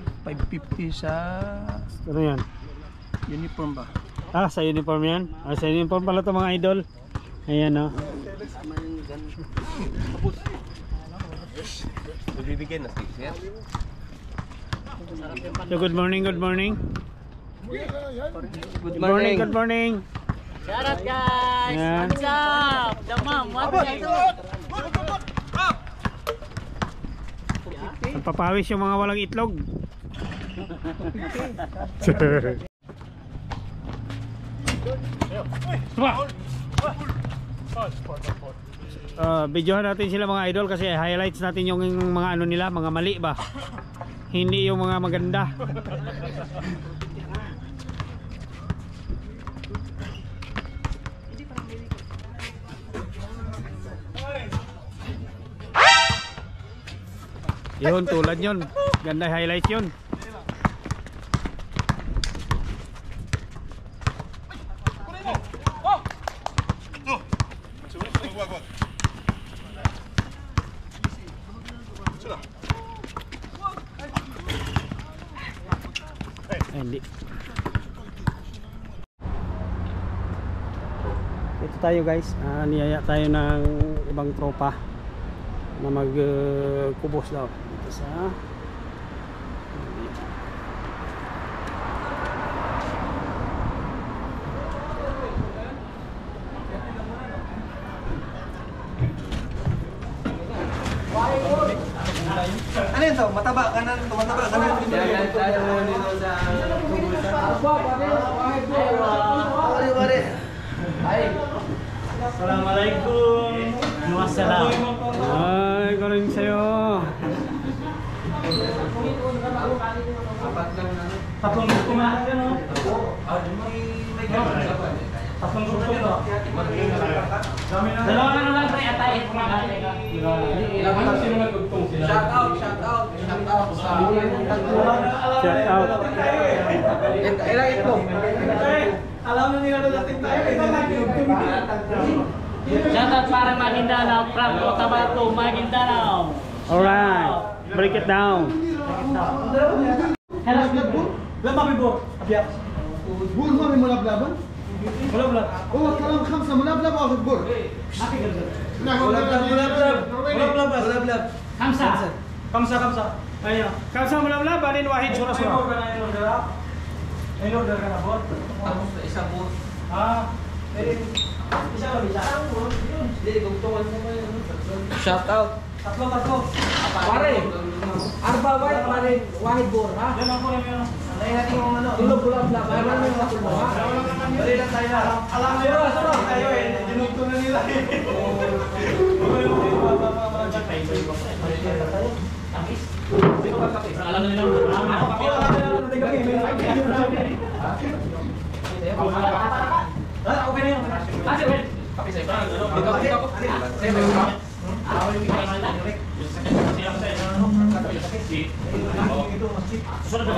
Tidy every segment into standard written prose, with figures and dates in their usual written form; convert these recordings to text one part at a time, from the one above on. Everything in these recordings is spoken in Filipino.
550 sa Ano yan? uniform ba? Ah, sa uniform yan? Ah, sa uniform pala ito mga idol. Ayan o. Bibigyan na sir. So good morning, good morning. Good morning. Good morning. Shout out guys! Ayan. What's up? The mom, what's up? Nagpapawis yung mga walang itlog. Videohan natin sila mga idol kasi highlights natin yung mga ano nila, mga mali ba? Hindi yung mga maganda. Yun, tulad yun. Ganda highlights yun. Hindi. Ito tayo guys. Niyaya tayo ng ibang tropa na magkubos daw dito sa Ano yun to? Mataba ka na, tumataba ka na. Assalamualaikum. Wassalam. ay, galing sa'yo. Tatlong gusto nga yan o. Tatlong gusto ba? Dalawa na lang pre, atay. Sino nagugtong sila? Shout out, shout out, shout out sa Shout out. ilang itlog? Alam na nila natin tayo. Shout out para Maguindanao, from Cotabato, Maguindanao. Alright, break it down. Hello, good. لما بيبور ابيض بور ما في ملبلبه؟ ملبلب. هو الكلام خمسه ملبلبه واخذ بور. ما في قلب. لا هو ملبلب خمسة. خمسة أيوه. Kamsa mulab-lab, alin wahid sura-sura. Ini order kan abot. tapos isa po Ah, isa ba bisa? hindi gugtungan mo shout out Tatlo. pare arba white pare wahid bor ha Yan ako yan. alay natin yung ano tulog bulab na para lang yung ako ha dali lang tayo na Alam mo yun, tayo eh. Dinugto na nila eh. Sino ba kape? Alam na nila. Ako kape. Alam na nila. Okay na yun. Kape sa'yo. Kape ako. Susunod na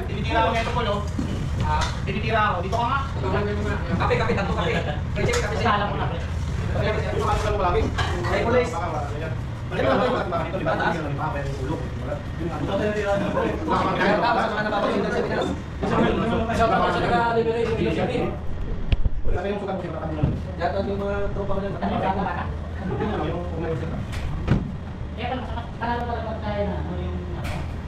tinitira ako ngayon po, no? Tinitira ako. Dito ka nga. kape tatlo kape kape Sala mo na. ay pulis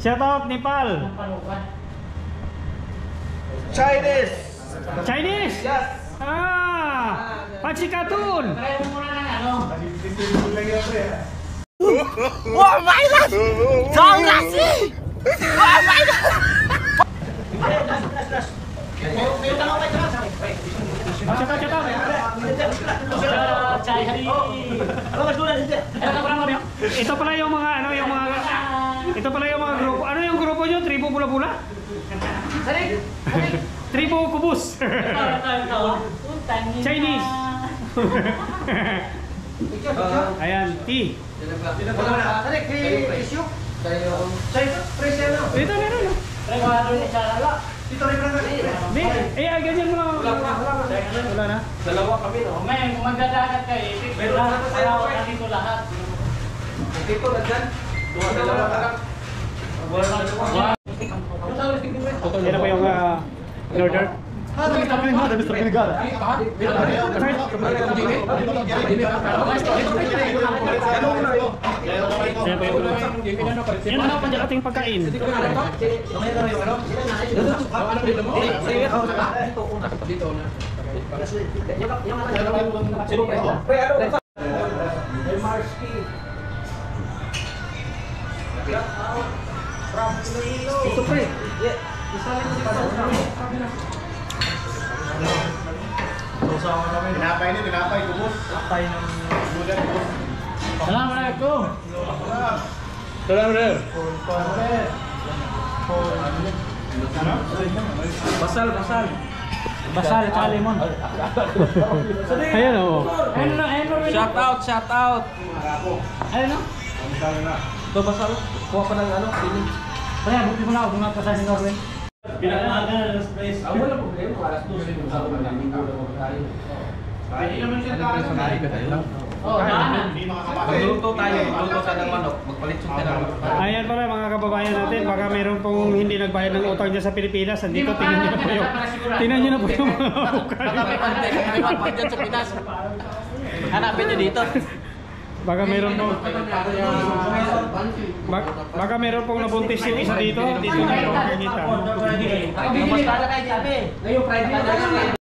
Shout out Nepal. Chinese Chinese. yes Pachikatun. Oh my god! Don't nasi! Oh my god! Ito pala yung mga grupo. Ano yung grupo nyo? Tribo Bula pula? Sarik! Tribo kubus. Chinese. Ayan, tea. Sarik, issue? Presyo na. Dito, meron. No? Dito rin lang. Hindi, ganyan mo lang. Wala na. Dalawa kami, no? May magdadagat kayo, para dito lahat. Dito na dyan. Dalawa ka lang. Yan na po yung order. Yan na po yung ating pagkain. Ito pre. Isalin mo si Tinapay, kubos. Assalamualaikum. Basal. Basal at limon. Ayan o. Shout out. Ayun no? Ito basal. Kuha pa ng ano, piling. Kaya buti mo na ako mga kasahin ko rin. Wala problema. Alas 12 yung sabi namin. Magluto tayo ng manok. Magpalitsyon ka ng manok. Ayan pala mga kababayan natin, baka meron pong hindi nagbayad ng utang dyan sa Pilipinas. Andito, tingnan nyo na po yung mga May dyan sa Pinas. Hanapin nyo dito. baka meron pong baka meron pong nabuntis yung isa dito na yung makikita. Ngayon Friday na.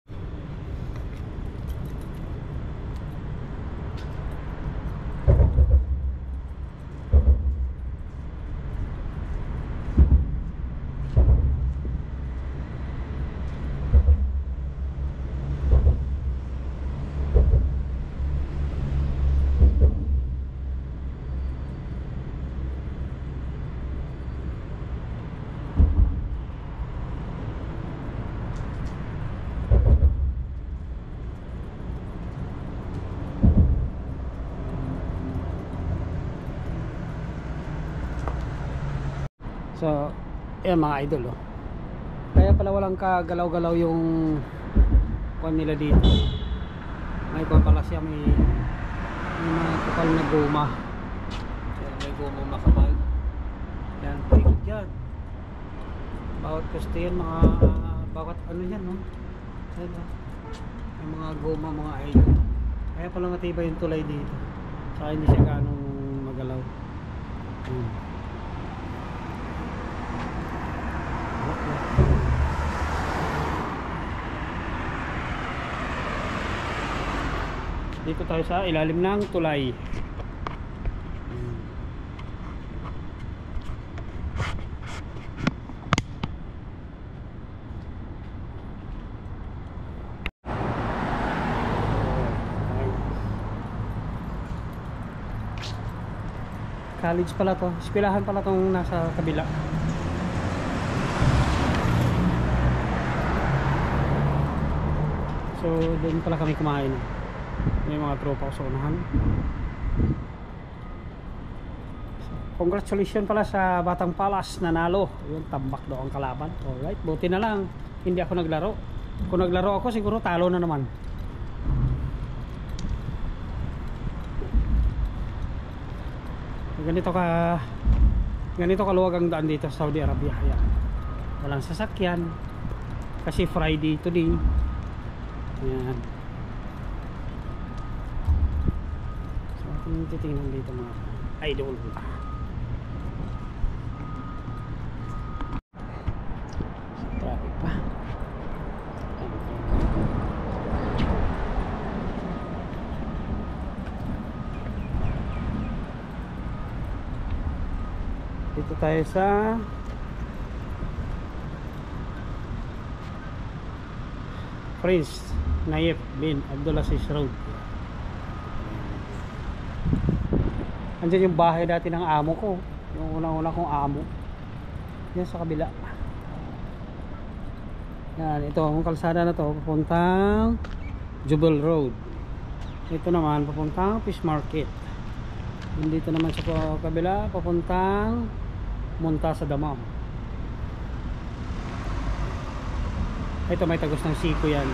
So, yan mga idol oh. Kaya pala walang kagalaw-galaw yung kuwan nila dito. May kuwan pala siya, may mga kapal na goma. Yan, may goma makapal. Yan, paikot yan. Bawat poste yan, bawat ano yan no. Yan, yung mga goma, mga idol. Kaya pala matibay yung tulay dito. Saka hindi siya ganong magalaw. Dito tayo sa ilalim ng tulay. College pala to, eskwelahan pala tong nasa kabila. So doon pala kami kumain. May mga tropa ko sa unahan. So, congratulations pala sa Batang Palas, nanalo. Yung tambak daw ang kalaban. Alright, buti na lang hindi ako naglaro. Kung naglaro ako siguro talo na naman. Ganito kaluwag ang daan dito sa Saudi Arabia. Ayan. Walang sasakyan kasi Friday today. Ayan. So ating titingnan dito mga idol. Traffic pa. Dito tayo sa Prince Nayef bin Abdulaziz Road. Andiyan yung bahay dati ng amo ko, yung unang-unang kong amo. Yan sa kabila. Yan, ito ang kalsada na to papuntang Jubel Road. Ito naman papuntang Fish Market. Dito naman sa kabila papuntang Munta sa Damam. Ito may tagos ng siko yan.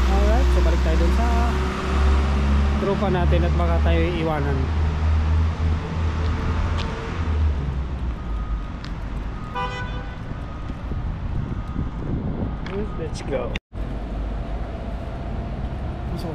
Alright, so balik tayo dun sa tropa natin at baka tayo iiwanan. Let's go. So,